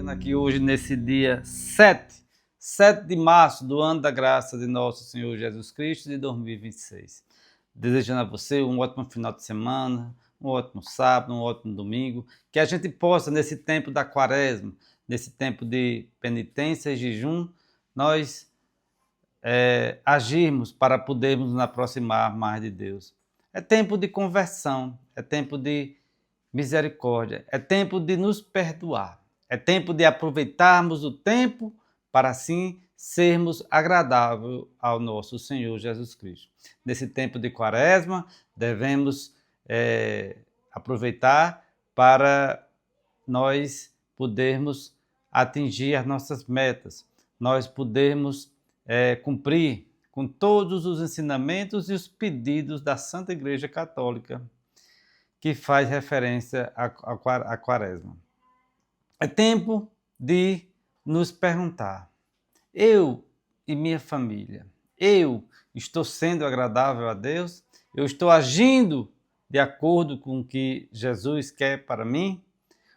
chegando aqui hoje nesse dia 7 de março do ano da graça de nosso Senhor Jesus Cristo de 2026. Desejando a você um ótimo final de semana, um ótimo sábado, um ótimo domingo, que a gente possa, nesse tempo da quaresma, nesse tempo de penitência e jejum, nós agirmos para podermos nos aproximar mais de Deus. É tempo de conversão, é tempo de misericórdia, é tempo de nos perdoar, é tempo de aproveitarmos o tempo para assim sermos agradáveis ao nosso Senhor Jesus Cristo. Nesse tempo de quaresma, devemos aproveitar para nós podermos atingir as nossas metas, nós podermos cumprir com todos os ensinamentos e os pedidos da Santa Igreja Católica, que faz referência à quaresma. É tempo de nos perguntar: eu e minha família, eu estou sendo agradável a Deus? Eu estou agindo de acordo com o que Jesus quer para mim?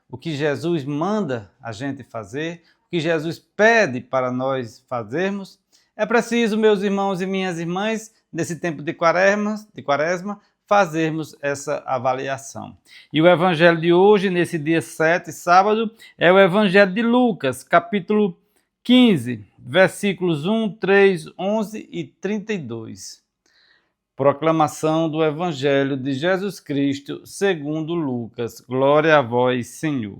O que Jesus manda a gente fazer? O que Jesus pede para nós fazermos? É preciso, meus irmãos e minhas irmãs, nesse tempo de quaresma, fazermos essa avaliação. E o evangelho de hoje, nesse dia 7, sábado, é o evangelho de Lucas, capítulo 15, versículos 1, 3, 11 e 32. Proclamação do evangelho de Jesus Cristo, segundo Lucas. Glória a vós, Senhor.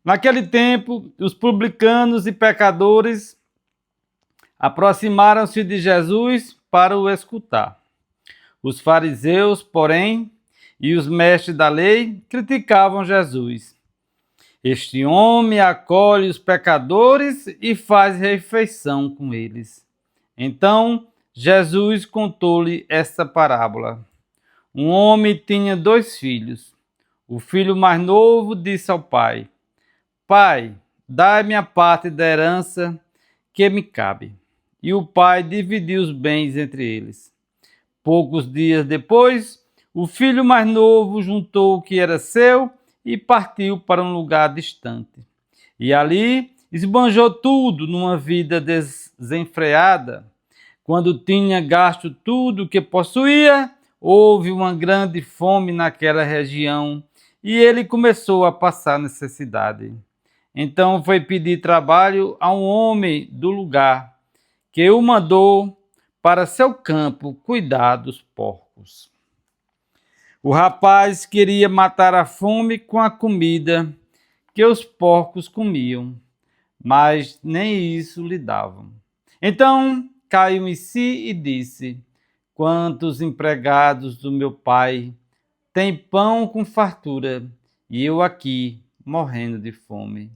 Naquele tempo, os publicanos e pecadores aproximaram-se de Jesus para o escutar. Os fariseus, porém, e os mestres da lei criticavam Jesus. Este homem acolhe os pecadores e faz refeição com eles. Então, Jesus contou-lhe esta parábola. Um homem tinha 2 filhos. O filho mais novo disse ao pai: Pai, dai-me a parte da herança que me cabe. E o pai dividiu os bens entre eles. Poucos dias depois, o filho mais novo juntou o que era seu e partiu para um lugar distante. E ali esbanjou tudo numa vida desenfreada. Quando tinha gasto tudo o que possuía, houve uma grande fome naquela região e ele começou a passar necessidade. Então foi pedir trabalho a um homem do lugar, que o mandou para seu campo cuidar dos porcos. O rapaz queria matar a fome com a comida que os porcos comiam, mas nem isso lhe davam. Então caiu em si e disse: Quantos empregados do meu pai têm pão com fartura e eu aqui morrendo de fome?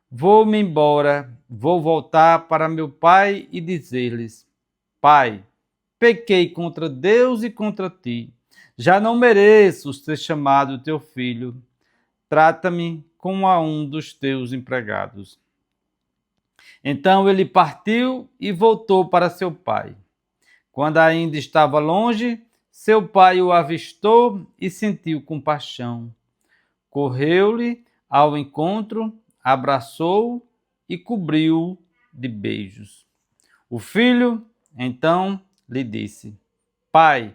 Vou-me embora, vou voltar para meu pai e dizer-lhes: Pai, pequei contra Deus e contra ti. Já não mereço ser chamado teu filho. Trata-me como a um dos teus empregados. Então ele partiu e voltou para seu pai. Quando ainda estava longe, seu pai o avistou e sentiu compaixão. Correu-lhe ao encontro, abraçou-o e cobriu-o de beijos. O filho, então, lhe disse: Pai,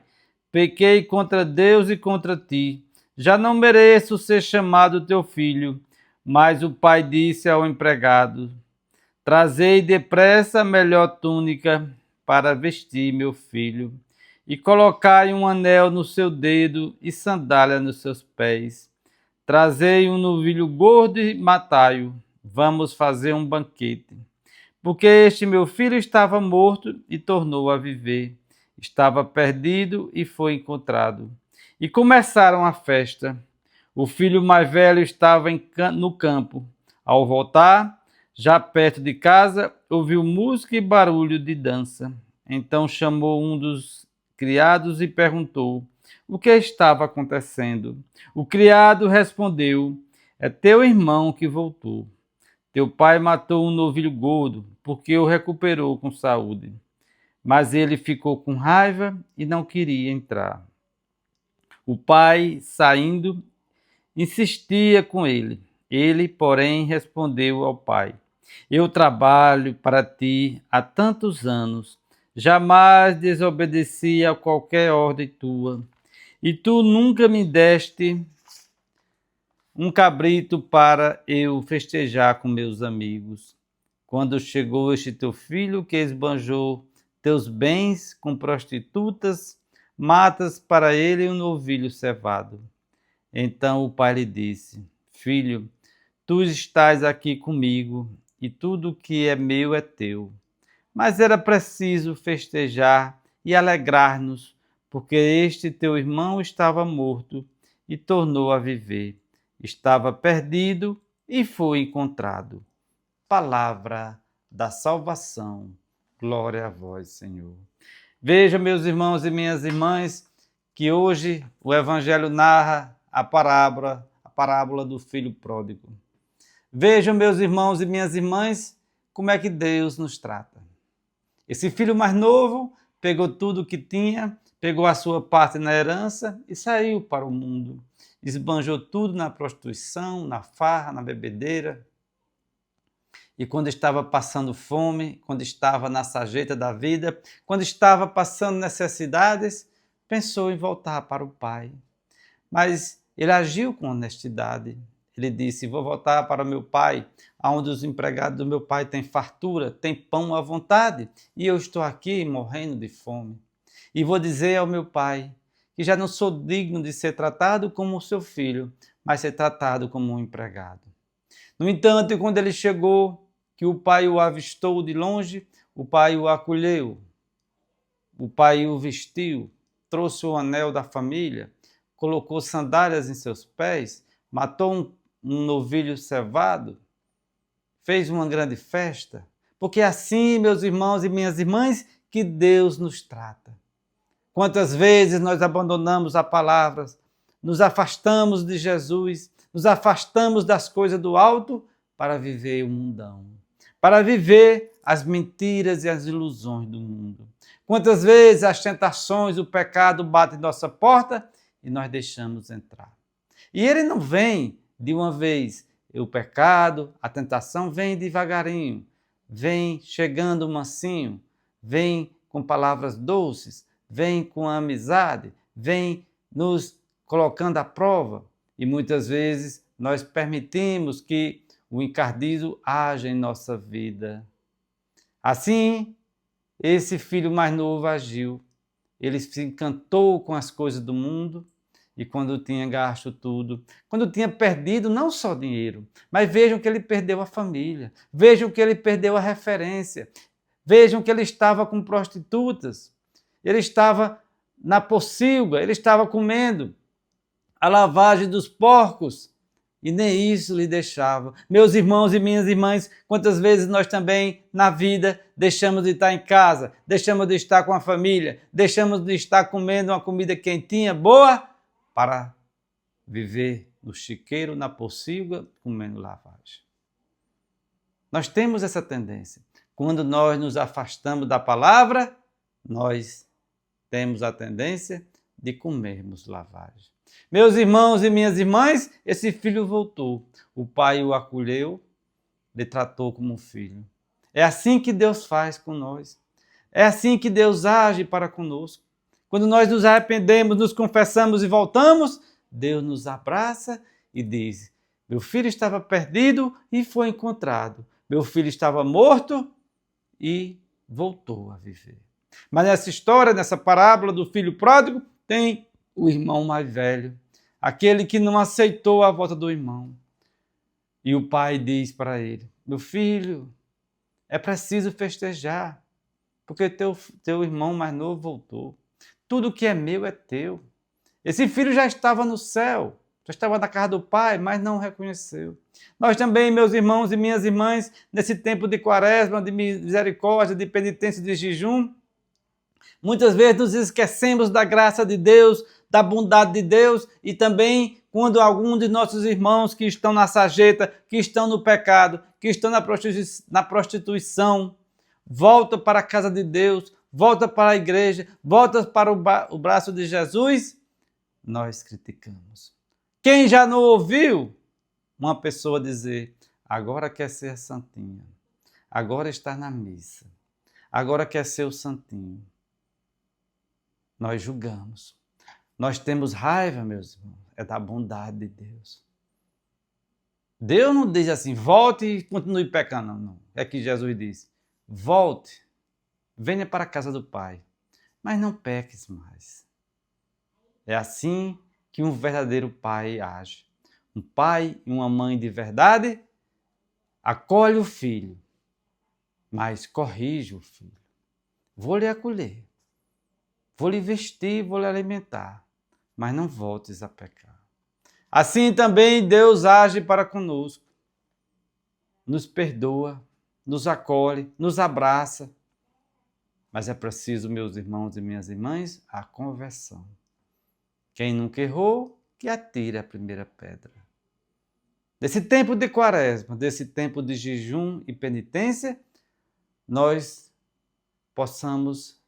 pequei contra Deus e contra ti. Já não mereço ser chamado teu filho. Mas o pai disse ao empregado: Trazei depressa a melhor túnica para vestir meu filho, e colocai um anel no seu dedo e sandália nos seus pés. Trazei um novilho gordo e matai-o. Vamos fazer um banquete. Porque este meu filho estava morto e tornou a viver. Estava perdido e foi encontrado. E começaram a festa. O filho mais velho estava no campo. Ao voltar, já perto de casa, ouviu música e barulho de dança. Então chamou um dos criados e perguntou o que estava acontecendo. O criado respondeu: É teu irmão que voltou. Teu pai matou um novilho gordo, porque o recuperou com saúde. Mas ele ficou com raiva e não queria entrar. O pai, saindo, insistia com ele. Ele, porém, respondeu ao pai: Eu trabalho para ti há tantos anos, jamais desobedeci a qualquer ordem tua, e tu nunca me deste um cabrito para eu festejar com meus amigos. Quando chegou este teu filho que esbanjou teus bens com prostitutas, matas para ele um novilho cevado. Então o pai lhe disse: Filho, tu estás aqui comigo, e tudo que é meu é teu. Mas era preciso festejar e alegrar-nos, porque este teu irmão estava morto e tornou a viver. Estava perdido e foi encontrado. Palavra da salvação. Glória a vós, Senhor. Veja, meus irmãos e minhas irmãs, que hoje o Evangelho narra a parábola do filho pródigo. Vejam, meus irmãos e minhas irmãs, como é que Deus nos trata. Esse filho mais novo pegou tudo o que tinha, pegou a sua parte na herança e saiu para o mundo. Esbanjou tudo na prostituição, na farra, na bebedeira. E quando estava passando fome, quando estava na sarjeta da vida, quando estava passando necessidades, pensou em voltar para o pai. Mas ele agiu com honestidade. Ele disse: Vou voltar para meu pai, onde os empregados do meu pai têm fartura, têm pão à vontade, e eu estou aqui morrendo de fome. E vou dizer ao meu pai que já não sou digno de ser tratado como o seu filho, mas ser tratado como um empregado. No entanto, quando ele chegou, que o pai o avistou de longe, o pai o acolheu, o pai o vestiu, trouxe o anel da família, colocou sandálias em seus pés, matou um novilho cevado, fez uma grande festa, porque é assim, meus irmãos e minhas irmãs, que Deus nos trata. Quantas vezes nós abandonamos a palavra, nos afastamos de Jesus, nos afastamos das coisas do alto para viver o mundão, para viver as mentiras e as ilusões do mundo. Quantas vezes as tentações, o pecado batem em nossa porta e nós deixamos entrar. E ele não vem de uma vez. O pecado, a tentação vem devagarinho, vem chegando mansinho, vem com palavras doces, vem com a amizade, vem nos colocando à prova. E muitas vezes nós permitimos que o encardido haja em nossa vida. Assim, esse filho mais novo agiu. Ele se encantou com as coisas do mundo e quando tinha gasto tudo, quando tinha perdido não só dinheiro, mas vejam que ele perdeu a família, vejam que ele perdeu a referência, vejam que ele estava com prostitutas, ele estava na pocilga, ele estava comendo a lavagem dos porcos, e nem isso lhe deixava. Meus irmãos e minhas irmãs, quantas vezes nós também, na vida, deixamos de estar em casa, deixamos de estar com a família, deixamos de estar comendo uma comida quentinha, boa, para viver no chiqueiro, na pocilga, comendo lavagem. Nós temos essa tendência. Quando nós nos afastamos da palavra, nós temos a tendência de comermos lavagem. Meus irmãos e minhas irmãs, esse filho voltou. O pai o acolheu, lhe tratou como um filho. É assim que Deus faz com nós. É assim que Deus age para conosco. Quando nós nos arrependemos, nos confessamos e voltamos, Deus nos abraça e diz: meu filho estava perdido e foi encontrado. Meu filho estava morto e voltou a viver. Mas nessa história, nessa parábola do filho pródigo, tem o irmão mais velho, aquele que não aceitou a volta do irmão. E o pai diz para ele: meu filho, é preciso festejar, porque teu irmão mais novo voltou. Tudo que é meu é teu. Esse filho já estava no céu, já estava na casa do pai, mas não reconheceu. Nós também, meus irmãos e minhas irmãs, nesse tempo de quaresma, de misericórdia, de penitência, de jejum, muitas vezes nos esquecemos da graça de Deus, da bondade de Deus, e também quando algum de nossos irmãos que estão na sarjeta, que estão no pecado, que estão na prostituição, volta para a casa de Deus, volta para a igreja, volta para o braço de Jesus, nós criticamos. Quem já não ouviu uma pessoa dizer, agora quer ser santinha, agora está na missa, agora quer ser o santinho. Nós julgamos. Nós temos raiva, meus irmãos, é da bondade de Deus. Deus não diz assim, volte e continue pecando, não. É que Jesus diz, volte, venha para a casa do Pai, mas não peques mais. É assim que um verdadeiro pai age. Um pai e uma mãe de verdade acolhe o filho, mas corrige o filho. Vou lhe acolher, vou lhe vestir, vou lhe alimentar, mas não voltes a pecar. Assim também Deus age para conosco. Nos perdoa, nos acolhe, nos abraça. Mas é preciso, meus irmãos e minhas irmãs, a conversão. Quem nunca errou, que atire a primeira pedra. Nesse tempo de quaresma, desse tempo de jejum e penitência, nós possamos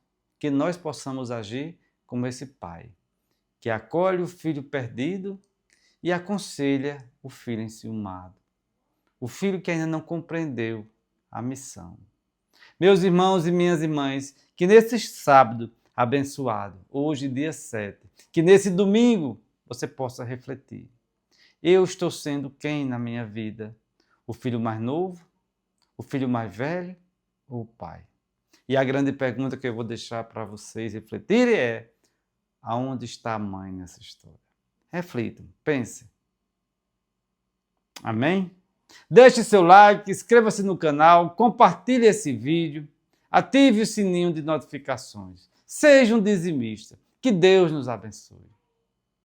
agir como esse pai, que acolhe o filho perdido e aconselha o filho enciumado, o filho que ainda não compreendeu a missão. Meus irmãos e minhas irmãs, que nesse sábado abençoado, hoje dia 7, que nesse domingo você possa refletir. Eu estou sendo quem na minha vida? O filho mais novo? O filho mais velho? Ou o pai? E a grande pergunta que eu vou deixar para vocês refletirem é: aonde está a mãe nessa história? Reflitam, pensem. Amém? Deixe seu like, inscreva-se no canal, compartilhe esse vídeo, ative o sininho de notificações. Seja um dizimista. Que Deus nos abençoe.